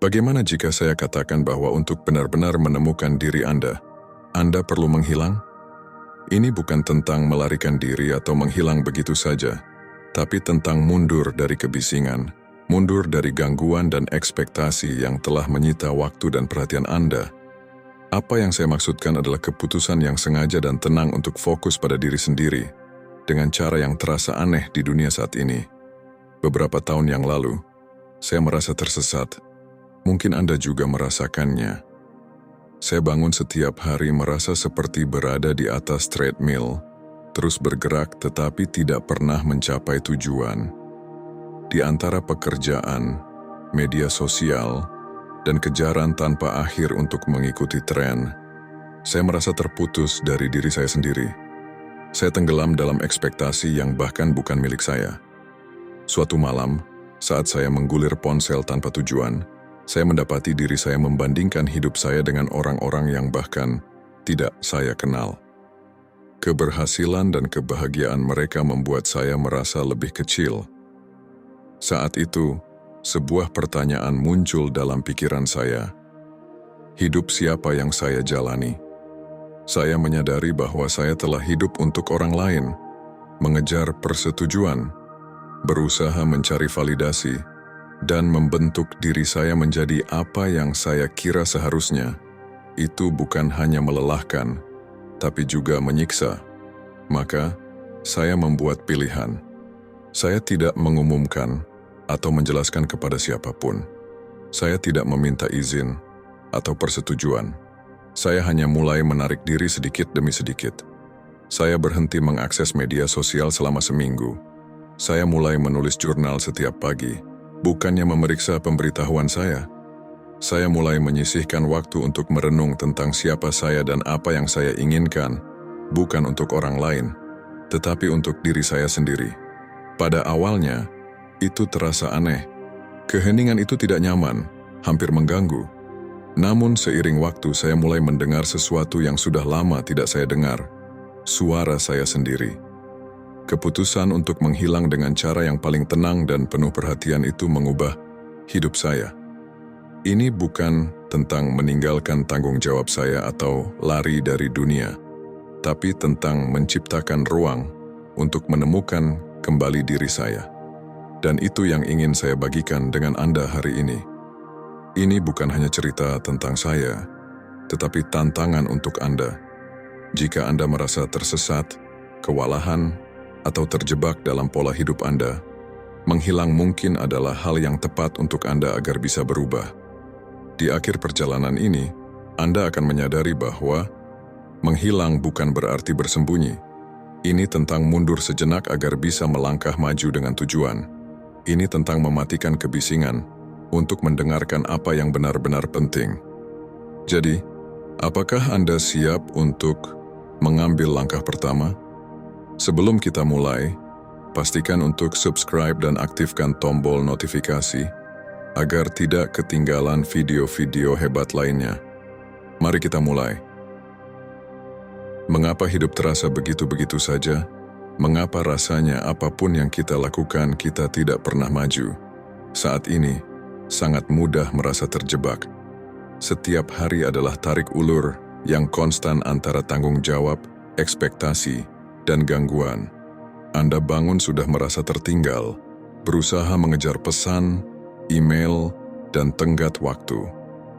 Bagaimana jika saya katakan bahwa untuk benar-benar menemukan diri Anda perlu menghilang? Ini bukan tentang melarikan diri atau menghilang begitu saja, tapi tentang mundur dari kebisingan, mundur dari gangguan dan ekspektasi yang telah menyita waktu dan perhatian Anda. Apa yang saya maksudkan adalah keputusan yang sengaja dan tenang untuk fokus pada diri sendiri, dengan cara yang terasa aneh di dunia saat ini. Beberapa tahun yang lalu, saya merasa tersesat. Mungkin Anda juga merasakannya. Saya bangun setiap hari merasa seperti berada di atas treadmill, terus bergerak tetapi tidak pernah mencapai tujuan. Di antara pekerjaan, media sosial, dan kejaran tanpa akhir untuk mengikuti tren, saya merasa terputus dari diri saya sendiri. Saya tenggelam dalam ekspektasi yang bahkan bukan milik saya. Suatu malam, saat saya menggulir ponsel tanpa tujuan, saya mendapati diri saya membandingkan hidup saya dengan orang-orang yang bahkan tidak saya kenal. Keberhasilan dan kebahagiaan mereka membuat saya merasa lebih kecil. Saat itu, sebuah pertanyaan muncul dalam pikiran saya. Hidup siapa yang saya jalani? Saya menyadari bahwa saya telah hidup untuk orang lain, mengejar persetujuan, berusaha mencari validasi, dan membentuk diri saya menjadi apa yang saya kira seharusnya. Itu bukan hanya melelahkan, tapi juga menyiksa. Maka, saya membuat pilihan. Saya tidak mengumumkan atau menjelaskan kepada siapapun. Saya tidak meminta izin atau persetujuan. Saya hanya mulai menarik diri sedikit demi sedikit. Saya berhenti mengakses media sosial selama seminggu. Saya mulai menulis jurnal setiap pagi. Bukannya memeriksa pemberitahuan saya mulai menyisihkan waktu untuk merenung tentang siapa saya dan apa yang saya inginkan, bukan untuk orang lain, tetapi untuk diri saya sendiri. Pada awalnya, itu terasa aneh. Keheningan itu tidak nyaman, hampir mengganggu. Namun seiring waktu saya mulai mendengar sesuatu yang sudah lama tidak saya dengar, suara saya sendiri. Keputusan untuk menghilang dengan cara yang paling tenang dan penuh perhatian itu mengubah hidup saya. Ini bukan tentang meninggalkan tanggung jawab saya atau lari dari dunia, tapi tentang menciptakan ruang untuk menemukan kembali diri saya. Dan itu yang ingin saya bagikan dengan Anda hari ini. Ini bukan hanya cerita tentang saya, tetapi tantangan untuk Anda. Jika Anda merasa tersesat, kewalahan, atau terjebak dalam pola hidup Anda, menghilang mungkin adalah hal yang tepat untuk Anda agar bisa berubah. Di akhir perjalanan ini, Anda akan menyadari bahwa menghilang bukan berarti bersembunyi. Ini tentang mundur sejenak agar bisa melangkah maju dengan tujuan. Ini tentang mematikan kebisingan untuk mendengarkan apa yang benar-benar penting. Jadi, apakah Anda siap untuk mengambil langkah pertama? Sebelum kita mulai, pastikan untuk subscribe dan aktifkan tombol notifikasi agar tidak ketinggalan video-video hebat lainnya. Mari kita mulai. Mengapa hidup terasa begitu-begitu saja? Mengapa rasanya apapun yang kita lakukan kita tidak pernah maju? Saat ini, sangat mudah merasa terjebak. Setiap hari adalah tarik ulur yang konstan antara tanggung jawab, ekspektasi, dan gangguan. Anda bangun sudah merasa tertinggal, berusaha mengejar pesan, email, dan tenggat waktu.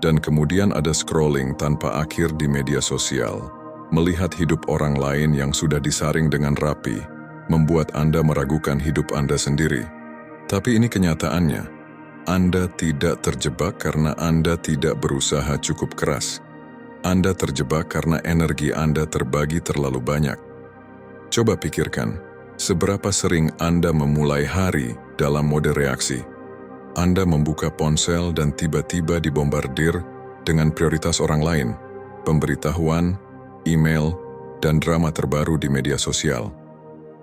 Dan kemudian ada scrolling tanpa akhir di media sosial. Melihat hidup orang lain yang sudah disaring dengan rapi, membuat Anda meragukan hidup Anda sendiri. Tapi ini kenyataannya, Anda tidak terjebak karena Anda tidak berusaha cukup keras. Anda terjebak karena energi Anda terbagi terlalu banyak. Coba pikirkan, seberapa sering Anda memulai hari dalam mode reaksi. Anda membuka ponsel dan tiba-tiba dibombardir dengan prioritas orang lain, pemberitahuan, email, dan drama terbaru di media sosial.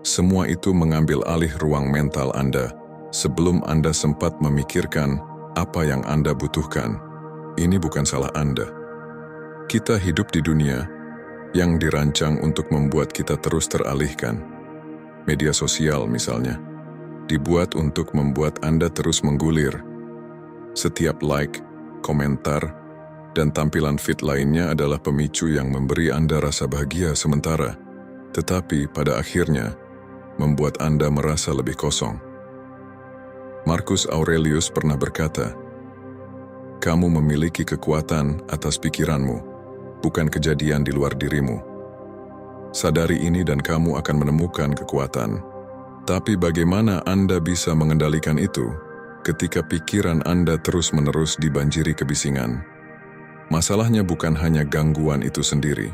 Semua itu mengambil alih ruang mental Anda sebelum Anda sempat memikirkan apa yang Anda butuhkan. Ini bukan salah Anda. Kita hidup di dunia yang dirancang untuk membuat kita terus teralihkan. Media sosial misalnya, dibuat untuk membuat Anda terus menggulir. Setiap like, komentar, dan tampilan feed lainnya adalah pemicu yang memberi Anda rasa bahagia sementara, tetapi pada akhirnya membuat Anda merasa lebih kosong. Marcus Aurelius pernah berkata, "Kamu memiliki kekuatan atas pikiranmu, bukan kejadian di luar dirimu. Sadari ini dan kamu akan menemukan kekuatan. Tapi bagaimana Anda bisa mengendalikan itu ketika pikiran Anda terus-menerus dibanjiri kebisingan? Masalahnya bukan hanya gangguan itu sendiri,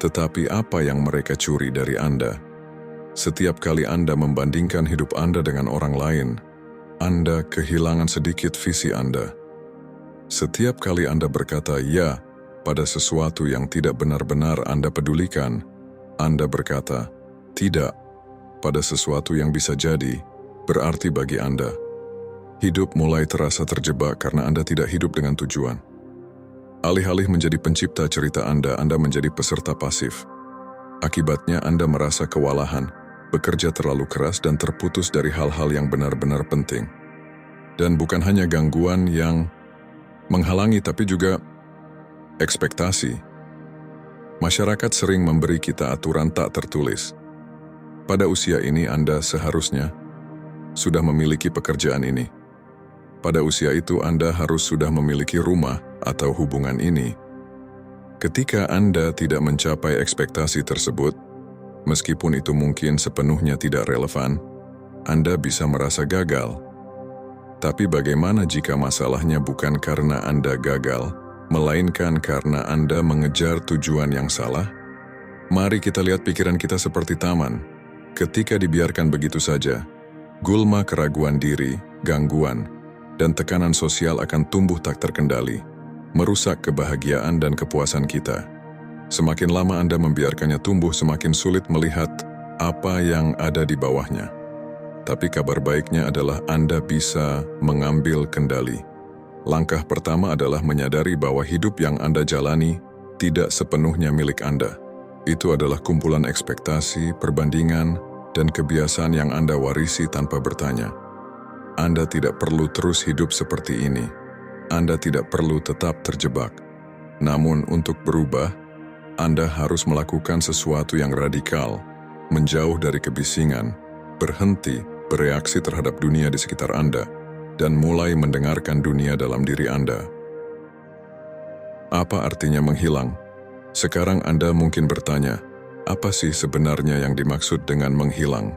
tetapi apa yang mereka curi dari Anda. Setiap kali Anda membandingkan hidup Anda dengan orang lain, Anda kehilangan sedikit visi Anda. Setiap kali Anda berkata ya pada sesuatu yang tidak benar-benar Anda pedulikan, Anda berkata tidak pada sesuatu yang bisa jadi berarti bagi Anda. Hidup mulai terasa terjebak karena Anda tidak hidup dengan tujuan. Alih-alih menjadi pencipta cerita Anda menjadi peserta pasif. Akibatnya Anda merasa kewalahan, bekerja terlalu keras dan terputus dari hal-hal yang benar-benar penting. Dan bukan hanya gangguan yang menghalangi, tapi juga ekspektasi. Masyarakat sering memberi kita aturan tak tertulis. Pada usia ini Anda seharusnya sudah memiliki pekerjaan ini. Pada usia itu Anda harus sudah memiliki rumah atau hubungan ini. Ketika Anda tidak mencapai ekspektasi tersebut, meskipun itu mungkin sepenuhnya tidak relevan, Anda bisa merasa gagal. Tapi bagaimana jika masalahnya bukan karena Anda gagal, melainkan karena Anda mengejar tujuan yang salah? Mari kita lihat pikiran kita seperti taman. Ketika dibiarkan begitu saja, gulma keraguan diri, gangguan, dan tekanan sosial akan tumbuh tak terkendali, merusak kebahagiaan dan kepuasan kita. Semakin lama Anda membiarkannya tumbuh, semakin sulit melihat apa yang ada di bawahnya. Tapi kabar baiknya adalah Anda bisa mengambil kendali. Langkah pertama adalah menyadari bahwa hidup yang Anda jalani tidak sepenuhnya milik Anda. Itu adalah kumpulan ekspektasi, perbandingan, dan kebiasaan yang Anda warisi tanpa bertanya. Anda tidak perlu terus hidup seperti ini. Anda tidak perlu tetap terjebak. Namun untuk berubah, Anda harus melakukan sesuatu yang radikal, menjauh dari kebisingan, berhenti bereaksi terhadap dunia di sekitar Anda, dan mulai mendengarkan dunia dalam diri Anda. Apa artinya menghilang? Sekarang Anda mungkin bertanya, apa sih sebenarnya yang dimaksud dengan menghilang?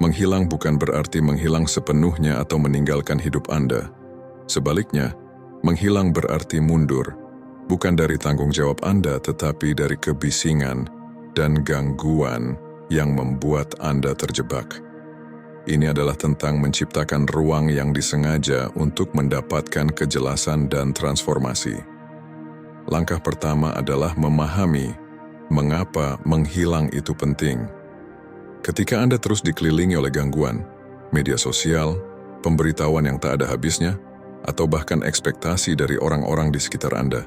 Menghilang bukan berarti menghilang sepenuhnya atau meninggalkan hidup Anda. Sebaliknya, menghilang berarti mundur, bukan dari tanggung jawab Anda tetapi dari kebisingan dan gangguan yang membuat Anda terjebak. Ini adalah tentang menciptakan ruang yang disengaja untuk mendapatkan kejelasan dan transformasi. Langkah pertama adalah memahami mengapa menghilang itu penting. Ketika Anda terus dikelilingi oleh gangguan, media sosial, pemberitahuan yang tak ada habisnya, atau bahkan ekspektasi dari orang-orang di sekitar Anda,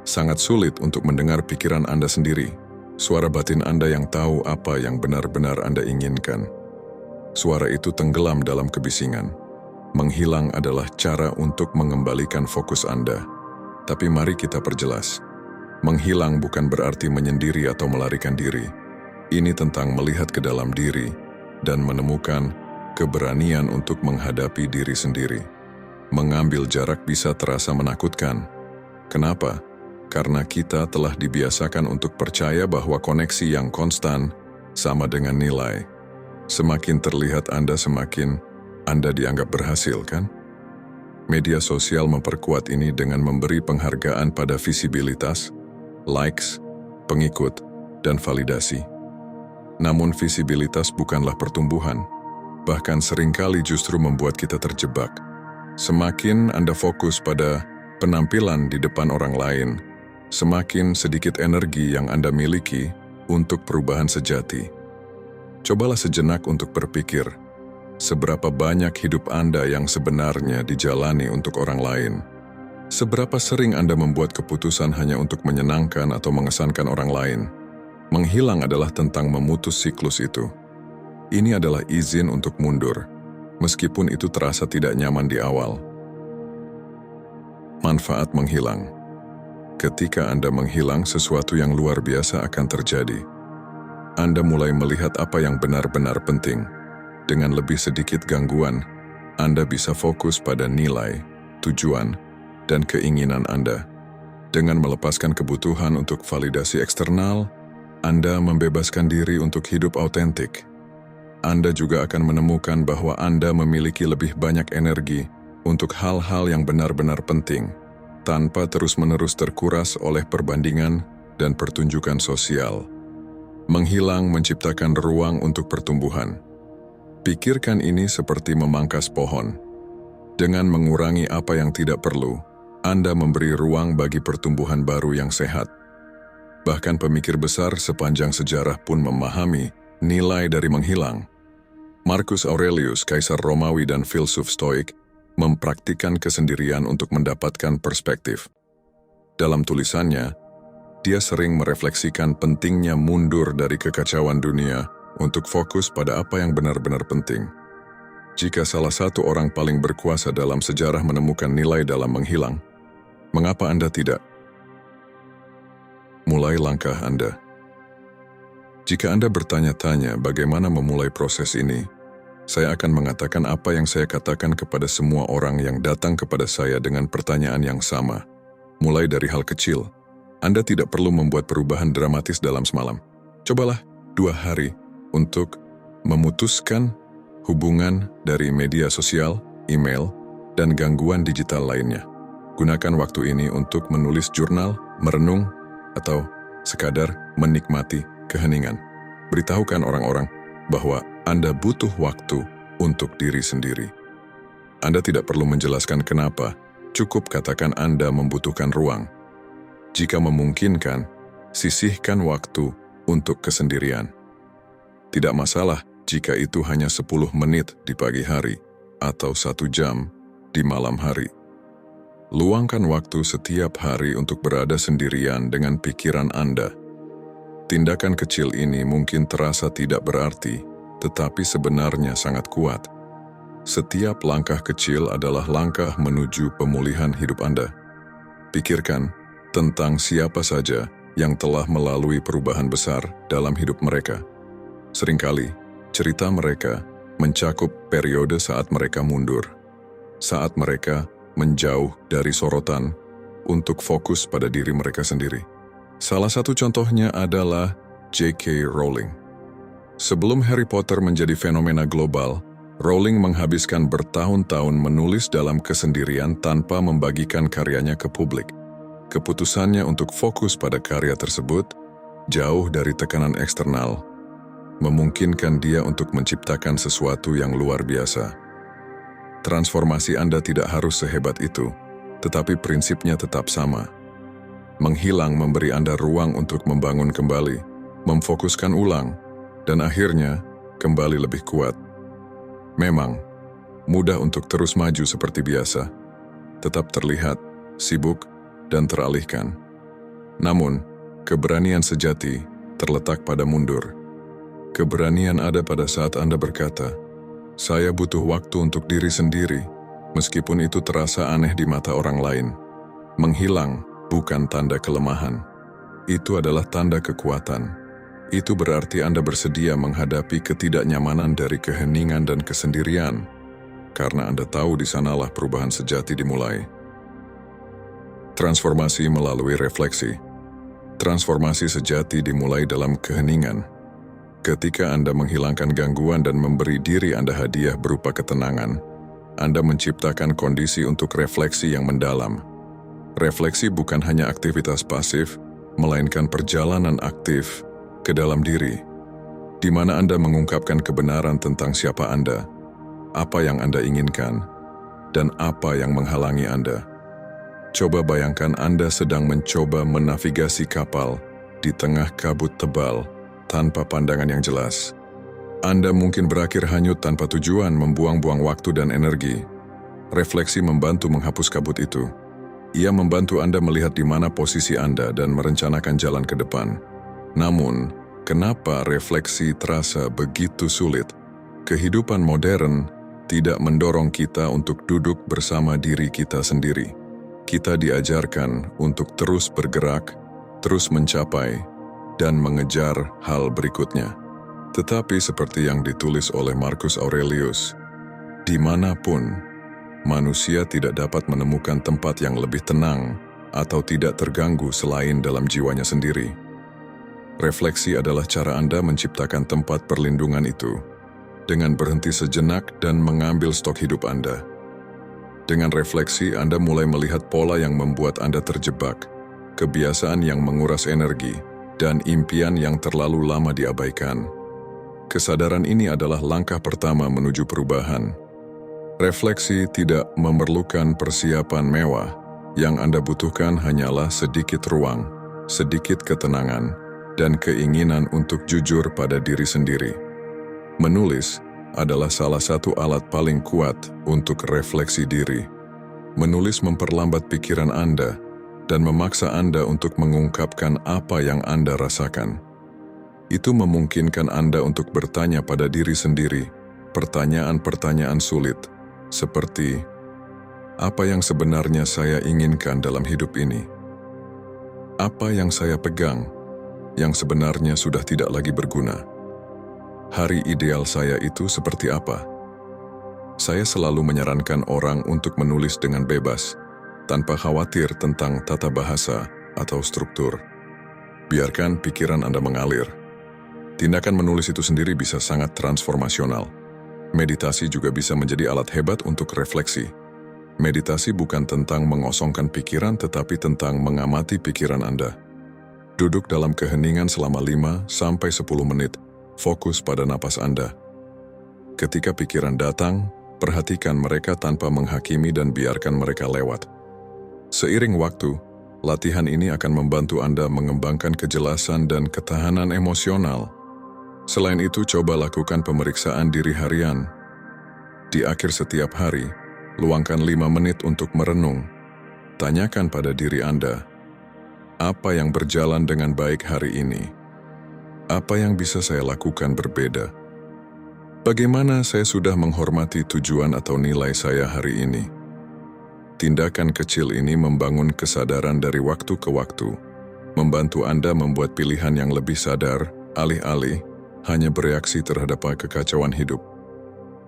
sangat sulit untuk mendengar pikiran Anda sendiri, suara batin Anda yang tahu apa yang benar-benar Anda inginkan. Suara itu tenggelam dalam kebisingan. Menghilang adalah cara untuk mengembalikan fokus Anda. Tapi mari kita perjelas. Menghilang bukan berarti menyendiri atau melarikan diri. Ini tentang melihat ke dalam diri dan menemukan keberanian untuk menghadapi diri sendiri. Mengambil jarak bisa terasa menakutkan. Kenapa? Karena kita telah dibiasakan untuk percaya bahwa koneksi yang konstan sama dengan nilai. Semakin terlihat Anda, semakin Anda dianggap berhasil, kan? Media sosial memperkuat ini dengan memberi penghargaan pada visibilitas, likes, pengikut, dan validasi. Namun visibilitas bukanlah pertumbuhan, bahkan seringkali justru membuat kita terjebak. Semakin Anda fokus pada penampilan di depan orang lain, semakin sedikit energi yang Anda miliki untuk perubahan sejati. Cobalah sejenak untuk berpikir, seberapa banyak hidup Anda yang sebenarnya dijalani untuk orang lain? Seberapa sering Anda membuat keputusan hanya untuk menyenangkan atau mengesankan orang lain? Menghilang adalah tentang memutus siklus itu. Ini adalah izin untuk mundur, meskipun itu terasa tidak nyaman di awal. Manfaat menghilang. Ketika Anda menghilang, sesuatu yang luar biasa akan terjadi. Anda mulai melihat apa yang benar-benar penting. Dengan lebih sedikit gangguan, Anda bisa fokus pada nilai, tujuan, dan keinginan Anda. Dengan melepaskan kebutuhan untuk validasi eksternal, Anda membebaskan diri untuk hidup autentik. Anda juga akan menemukan bahwa Anda memiliki lebih banyak energi untuk hal-hal yang benar-benar penting, tanpa terus-menerus terkuras oleh perbandingan dan pertunjukan sosial. Menghilang menciptakan ruang untuk pertumbuhan. Pikirkan ini seperti memangkas pohon. Dengan mengurangi apa yang tidak perlu, Anda memberi ruang bagi pertumbuhan baru yang sehat. Bahkan pemikir besar sepanjang sejarah pun memahami nilai dari menghilang. Marcus Aurelius, kaisar Romawi dan filsuf Stoik, mempraktikkan kesendirian untuk mendapatkan perspektif. Dalam tulisannya, dia sering merefleksikan pentingnya mundur dari kekacauan dunia untuk fokus pada apa yang benar-benar penting. Jika salah satu orang paling berkuasa dalam sejarah menemukan nilai dalam menghilang, mengapa Anda tidak? Mulai langkah Anda. Jika Anda bertanya-tanya bagaimana memulai proses ini, saya akan mengatakan apa yang saya katakan kepada semua orang yang datang kepada saya dengan pertanyaan yang sama. Mulai dari hal kecil, Anda tidak perlu membuat perubahan dramatis dalam semalam. Cobalah 2 hari untuk memutuskan hubungan dari media sosial, email, dan gangguan digital lainnya. Gunakan waktu ini untuk menulis jurnal, merenung, atau sekadar menikmati keheningan. Beritahukan orang-orang bahwa Anda butuh waktu untuk diri sendiri. Anda tidak perlu menjelaskan kenapa, cukup katakan Anda membutuhkan ruang. Jika memungkinkan, sisihkan waktu untuk kesendirian. Tidak masalah jika itu hanya 10 menit di pagi hari atau 1 jam di malam hari. Luangkan waktu setiap hari untuk berada sendirian dengan pikiran Anda. Tindakan kecil ini mungkin terasa tidak berarti, tetapi sebenarnya sangat kuat. Setiap langkah kecil adalah langkah menuju pemulihan hidup Anda. Pikirkan tentang siapa saja yang telah melalui perubahan besar dalam hidup mereka. Seringkali, cerita mereka mencakup periode saat mereka mundur, saat mereka menjauh dari sorotan untuk fokus pada diri mereka sendiri. Salah satu contohnya adalah J.K. Rowling. Sebelum Harry Potter menjadi fenomena global, Rowling menghabiskan bertahun-tahun menulis dalam kesendirian tanpa membagikan karyanya ke publik. Keputusannya untuk fokus pada karya tersebut, jauh dari tekanan eksternal, memungkinkan dia untuk menciptakan sesuatu yang luar biasa. Transformasi Anda tidak harus sehebat itu, tetapi prinsipnya tetap sama. Menghilang memberi Anda ruang untuk membangun kembali, memfokuskan ulang, dan akhirnya kembali lebih kuat. Memang, mudah untuk terus maju seperti biasa, tetap terlihat, sibuk, dan teralihkan. Namun, keberanian sejati terletak pada mundur. Keberanian ada pada saat Anda berkata, "Saya butuh waktu untuk diri sendiri," meskipun itu terasa aneh di mata orang lain. Menghilang bukan tanda kelemahan. Itu adalah tanda kekuatan. Itu berarti Anda bersedia menghadapi ketidaknyamanan dari keheningan dan kesendirian, karena Anda tahu di sanalah perubahan sejati dimulai. Transformasi melalui refleksi. Transformasi sejati dimulai dalam keheningan. Ketika Anda menghilangkan gangguan dan memberi diri Anda hadiah berupa ketenangan, Anda menciptakan kondisi untuk refleksi yang mendalam. Refleksi bukan hanya aktivitas pasif, melainkan perjalanan aktif ke dalam diri, di mana Anda mengungkapkan kebenaran tentang siapa Anda, apa yang Anda inginkan, dan apa yang menghalangi Anda. Coba bayangkan Anda sedang mencoba menavigasi kapal di tengah kabut tebal tanpa pandangan yang jelas. Anda mungkin berakhir hanyut tanpa tujuan, membuang-buang waktu dan energi. Refleksi membantu menghapus kabut itu. Ia membantu Anda melihat di mana posisi Anda dan merencanakan jalan ke depan. Namun, kenapa refleksi terasa begitu sulit? Kehidupan modern tidak mendorong kita untuk duduk bersama diri kita sendiri. Kita diajarkan untuk terus bergerak, terus mencapai, dan mengejar hal berikutnya. Tetapi seperti yang ditulis oleh Marcus Aurelius, dimanapun manusia tidak dapat menemukan tempat yang lebih tenang atau tidak terganggu selain dalam jiwanya sendiri. Refleksi adalah cara Anda menciptakan tempat perlindungan itu, dengan berhenti sejenak dan mengambil stok hidup Anda. Dengan refleksi, Anda mulai melihat pola yang membuat Anda terjebak, kebiasaan yang menguras energi, dan impian yang terlalu lama diabaikan. Kesadaran ini adalah langkah pertama menuju perubahan. Refleksi tidak memerlukan persiapan mewah. Yang Anda butuhkan hanyalah sedikit ruang, sedikit ketenangan, dan keinginan untuk jujur pada diri sendiri. Menulis adalah salah satu alat paling kuat untuk refleksi diri. Menulis memperlambat pikiran Anda dan memaksa Anda untuk mengungkapkan apa yang Anda rasakan. Itu memungkinkan Anda untuk bertanya pada diri sendiri pertanyaan-pertanyaan sulit, seperti, apa yang sebenarnya saya inginkan dalam hidup ini? Apa yang saya pegang yang sebenarnya sudah tidak lagi berguna? Hari ideal saya itu seperti apa? Saya selalu menyarankan orang untuk menulis dengan bebas, tanpa khawatir tentang tata bahasa atau struktur. Biarkan pikiran Anda mengalir. Tindakan menulis itu sendiri bisa sangat transformasional. Meditasi juga bisa menjadi alat hebat untuk refleksi. Meditasi bukan tentang mengosongkan pikiran, tetapi tentang mengamati pikiran Anda. Duduk dalam keheningan selama 5-10 menit, fokus pada napas Anda. Ketika pikiran datang, perhatikan mereka tanpa menghakimi dan biarkan mereka lewat. Seiring waktu, latihan ini akan membantu Anda mengembangkan kejelasan dan ketahanan emosional. Selain itu, coba lakukan pemeriksaan diri harian. Di akhir setiap hari, luangkan 5 menit untuk merenung. Tanyakan pada diri Anda, apa yang berjalan dengan baik hari ini? Apa yang bisa saya lakukan berbeda? Bagaimana saya sudah menghormati tujuan atau nilai saya hari ini? Tindakan kecil ini membangun kesadaran dari waktu ke waktu, membantu Anda membuat pilihan yang lebih sadar, alih-alih hanya bereaksi terhadap kekacauan hidup.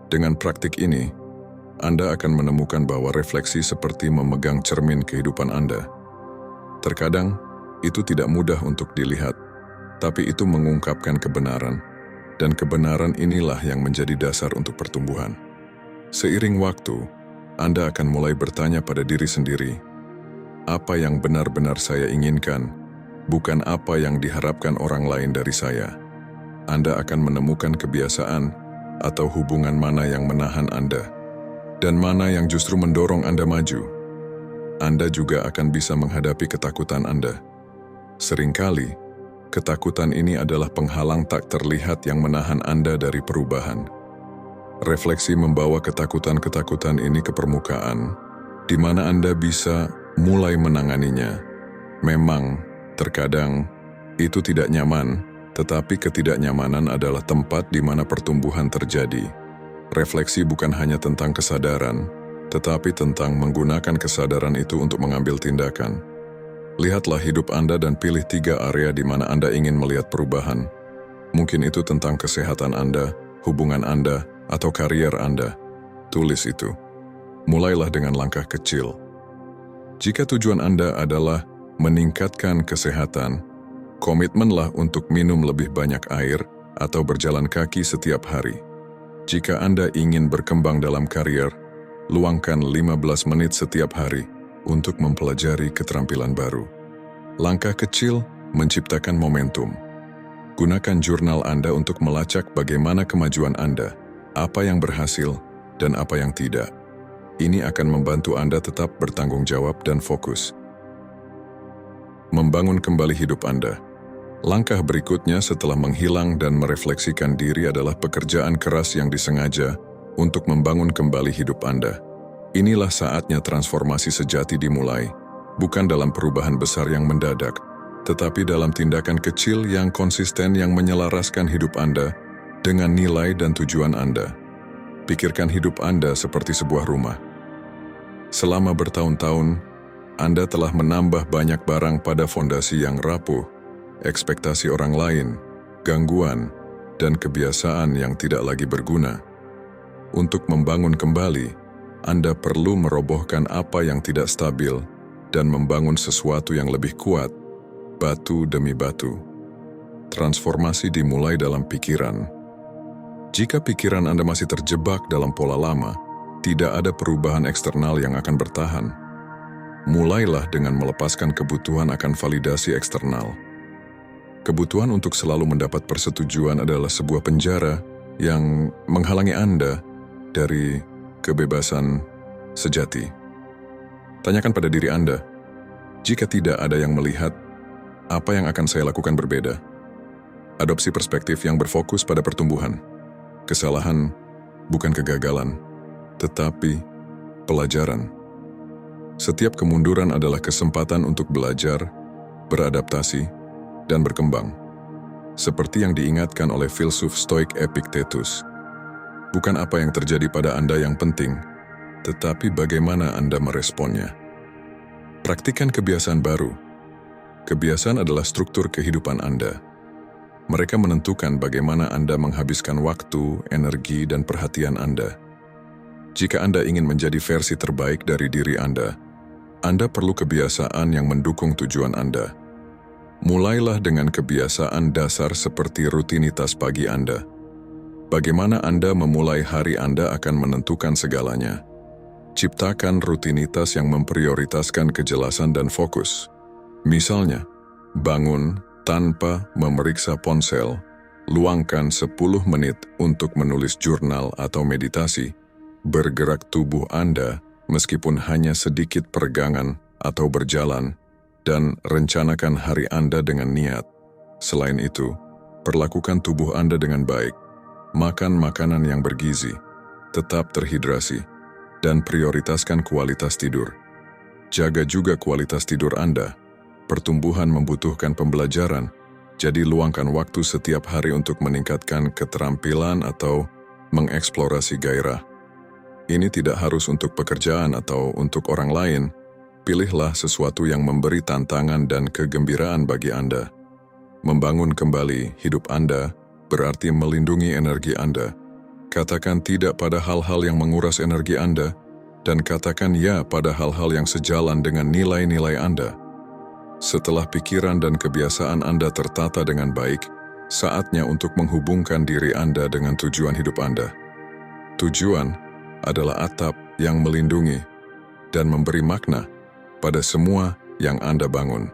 Dengan praktik ini, Anda akan menemukan bahwa refleksi seperti memegang cermin kehidupan Anda. Terkadang, itu tidak mudah untuk dilihat, tapi itu mengungkapkan kebenaran, dan kebenaran inilah yang menjadi dasar untuk pertumbuhan. Seiring waktu, Anda akan mulai bertanya pada diri sendiri, apa yang benar-benar saya inginkan, bukan apa yang diharapkan orang lain dari saya. Anda akan menemukan kebiasaan atau hubungan mana yang menahan Anda, dan mana yang justru mendorong Anda maju. Anda juga akan bisa menghadapi ketakutan Anda. Seringkali, ketakutan ini adalah penghalang tak terlihat yang menahan Anda dari perubahan. Refleksi membawa ketakutan-ketakutan ini ke permukaan, di mana Anda bisa mulai menanganinya. Memang, terkadang, itu tidak nyaman, tetapi ketidaknyamanan adalah tempat di mana pertumbuhan terjadi. Refleksi bukan hanya tentang kesadaran, tetapi tentang menggunakan kesadaran itu untuk mengambil tindakan. Lihatlah hidup Anda dan pilih 3 area di mana Anda ingin melihat perubahan. Mungkin itu tentang kesehatan Anda, hubungan Anda, atau karier Anda. Tulis itu. Mulailah dengan langkah kecil. Jika tujuan Anda adalah meningkatkan kesehatan, komitmenlah untuk minum lebih banyak air atau berjalan kaki setiap hari. Jika Anda ingin berkembang dalam karier, luangkan 15 menit setiap hari untuk mempelajari keterampilan baru. Langkah kecil menciptakan momentum. Gunakan jurnal Anda untuk melacak bagaimana kemajuan Anda, apa yang berhasil, dan apa yang tidak. Ini akan membantu Anda tetap bertanggung jawab dan fokus. Membangun kembali hidup Anda. Langkah berikutnya setelah menghilang dan merefleksikan diri adalah pekerjaan keras yang disengaja untuk membangun kembali hidup Anda. Inilah saatnya transformasi sejati dimulai, bukan dalam perubahan besar yang mendadak, tetapi dalam tindakan kecil yang konsisten yang menyelaraskan hidup Anda dengan nilai dan tujuan Anda. Pikirkan hidup Anda seperti sebuah rumah. Selama bertahun-tahun, Anda telah menambah banyak barang pada fondasi yang rapuh, ekspektasi orang lain, gangguan, dan kebiasaan yang tidak lagi berguna. Untuk membangun kembali, Anda perlu merobohkan apa yang tidak stabil dan membangun sesuatu yang lebih kuat, batu demi batu. Transformasi dimulai dalam pikiran. Jika pikiran Anda masih terjebak dalam pola lama, tidak ada perubahan eksternal yang akan bertahan. Mulailah dengan melepaskan kebutuhan akan validasi eksternal. Kebutuhan untuk selalu mendapat persetujuan adalah sebuah penjara yang menghalangi Anda dari kebebasan sejati. Tanyakan pada diri Anda, jika tidak ada yang melihat, apa yang akan saya lakukan berbeda? Adopsi perspektif yang berfokus pada pertumbuhan. Kesalahan bukan kegagalan, tetapi pelajaran. Setiap kemunduran adalah kesempatan untuk belajar, beradaptasi, dan berkembang. Seperti yang diingatkan oleh filsuf Stoik Epictetus, bukan apa yang terjadi pada Anda yang penting, tetapi bagaimana Anda meresponnya. Praktikan kebiasaan baru. Kebiasaan adalah struktur kehidupan Anda. Mereka menentukan bagaimana Anda menghabiskan waktu, energi, dan perhatian Anda. Jika Anda ingin menjadi versi terbaik dari diri Anda perlu kebiasaan yang mendukung tujuan Anda. Mulailah dengan kebiasaan dasar seperti rutinitas pagi Anda. Bagaimana Anda memulai hari Anda akan menentukan segalanya. Ciptakan rutinitas yang memprioritaskan kejelasan dan fokus. Misalnya, bangun tanpa memeriksa ponsel, luangkan 10 menit untuk menulis jurnal atau meditasi, bergerak tubuh Anda meskipun hanya sedikit peregangan atau berjalan, dan rencanakan hari Anda dengan niat. Selain itu, perlakukan tubuh Anda dengan baik, makan makanan yang bergizi, tetap terhidrasi, dan prioritaskan kualitas tidur. Jaga juga kualitas tidur Anda. Pertumbuhan membutuhkan pembelajaran, jadi luangkan waktu setiap hari untuk meningkatkan keterampilan atau mengeksplorasi gairah. Ini tidak harus untuk pekerjaan atau untuk orang lain. Pilihlah sesuatu yang memberi tantangan dan kegembiraan bagi Anda. Membangun kembali hidup Anda berarti melindungi energi Anda. Katakan tidak pada hal-hal yang menguras energi Anda, dan katakan ya pada hal-hal yang sejalan dengan nilai-nilai Anda. Setelah pikiran dan kebiasaan Anda tertata dengan baik, saatnya untuk menghubungkan diri Anda dengan tujuan hidup Anda. Tujuan adalah atap yang melindungi dan memberi makna pada semua yang Anda bangun.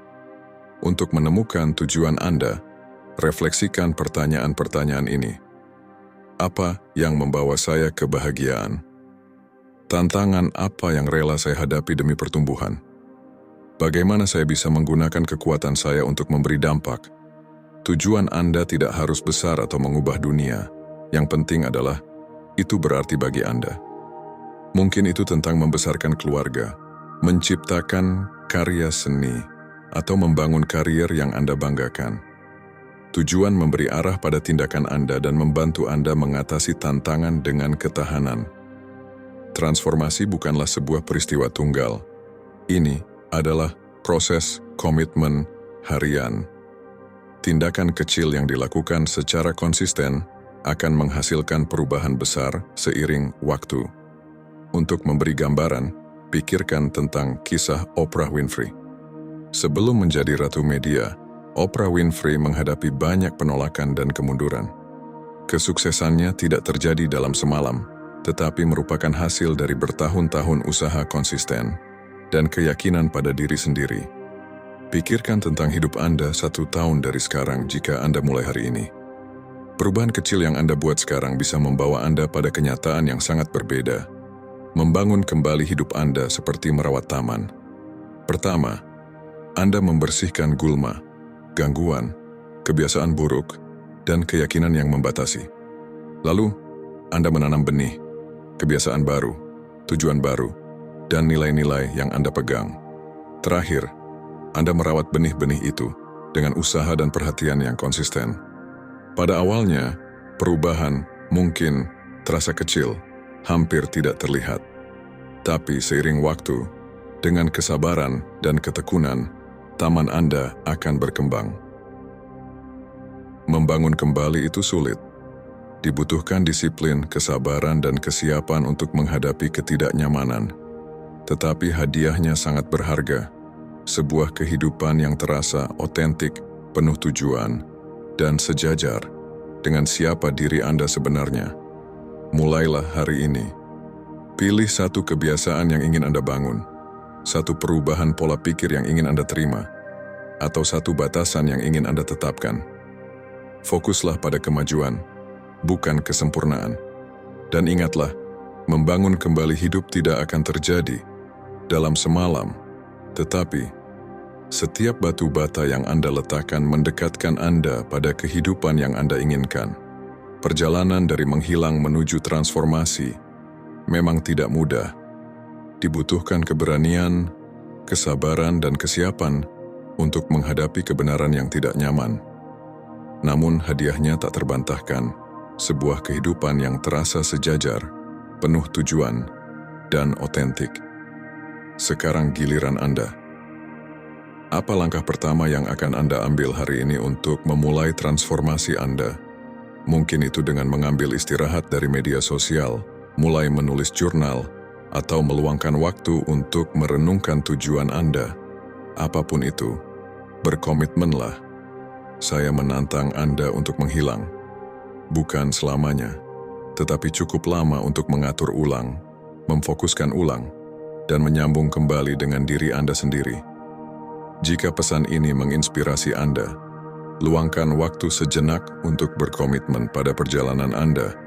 Untuk menemukan tujuan Anda, refleksikan pertanyaan-pertanyaan ini. Apa yang membawa saya kebahagiaan? Tantangan apa yang rela saya hadapi demi pertumbuhan? Bagaimana saya bisa menggunakan kekuatan saya untuk memberi dampak? Tujuan Anda tidak harus besar atau mengubah dunia. Yang penting adalah, itu berarti bagi Anda. Mungkin itu tentang membesarkan keluarga, menciptakan karya seni, atau membangun karier yang Anda banggakan. Tujuan memberi arah pada tindakan Anda dan membantu Anda mengatasi tantangan dengan ketahanan. Transformasi bukanlah sebuah peristiwa tunggal. Ini adalah proses komitmen harian. Tindakan kecil yang dilakukan secara konsisten akan menghasilkan perubahan besar seiring waktu. Untuk memberi gambaran, pikirkan tentang kisah Oprah Winfrey. Sebelum menjadi ratu media, Oprah Winfrey menghadapi banyak penolakan dan kemunduran. Kesuksesannya tidak terjadi dalam semalam, tetapi merupakan hasil dari bertahun-tahun usaha konsisten dan keyakinan pada diri sendiri. Pikirkan tentang hidup Anda 1 tahun dari sekarang jika Anda mulai hari ini. Perubahan kecil yang Anda buat sekarang bisa membawa Anda pada kenyataan yang sangat berbeda. Membangun kembali hidup Anda seperti merawat taman. Pertama, Anda membersihkan gulma, gangguan, kebiasaan buruk, dan keyakinan yang membatasi. Lalu, Anda menanam benih, kebiasaan baru, tujuan baru, dan nilai-nilai yang Anda pegang. Terakhir, Anda merawat benih-benih itu dengan usaha dan perhatian yang konsisten. Pada awalnya, perubahan mungkin terasa kecil, hampir tidak terlihat. Tapi seiring waktu, Dengan kesabaran dan ketekunan, taman Anda akan berkembang. Membangun kembali itu sulit. Dibutuhkan disiplin, kesabaran, dan kesiapan untuk menghadapi ketidaknyamanan. Tetapi hadiahnya sangat berharga. Sebuah kehidupan yang terasa otentik, penuh tujuan, dan sejajar dengan siapa diri Anda sebenarnya. Mulailah hari ini. Pilih satu kebiasaan yang ingin Anda bangun, satu perubahan pola pikir yang ingin Anda terima, atau satu batasan yang ingin Anda tetapkan. Fokuslah pada kemajuan, bukan kesempurnaan. Dan ingatlah, membangun kembali hidup tidak akan terjadi dalam semalam, tetapi setiap batu bata yang Anda letakkan mendekatkan Anda pada kehidupan yang Anda inginkan. Perjalanan dari menghilang menuju transformasi memang tidak mudah. Dibutuhkan keberanian, kesabaran, dan kesiapan untuk menghadapi kebenaran yang tidak nyaman. Namun hadiahnya tak terbantahkan, sebuah kehidupan yang terasa sejajar, penuh tujuan, dan otentik. Sekarang giliran Anda. Apa langkah pertama yang akan Anda ambil hari ini untuk memulai transformasi Anda? Mungkin itu dengan mengambil istirahat dari media sosial, mulai menulis jurnal, atau meluangkan waktu untuk merenungkan tujuan Anda. Apapun itu, berkomitmenlah. Saya menantang Anda untuk menghilang. Bukan selamanya, tetapi cukup lama untuk mengatur ulang, memfokuskan ulang, dan menyambung kembali dengan diri Anda sendiri. Jika pesan ini menginspirasi Anda, luangkan waktu sejenak untuk berkomitmen pada perjalanan Anda.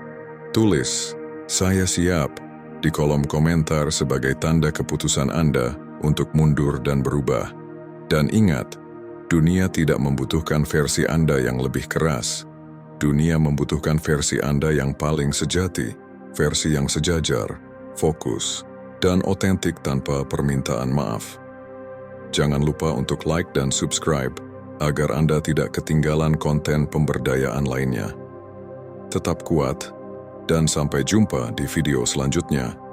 Tulis, "Saya siap," di kolom komentar sebagai tanda keputusan Anda untuk mundur dan berubah. Dan ingat, dunia tidak membutuhkan versi Anda yang lebih keras. Dunia membutuhkan versi Anda yang paling sejati, versi yang sejajar, fokus, dan otentik tanpa permintaan maaf. Jangan lupa untuk like dan subscribe agar Anda tidak ketinggalan konten pemberdayaan lainnya. Tetap kuat, dan sampai jumpa di video selanjutnya.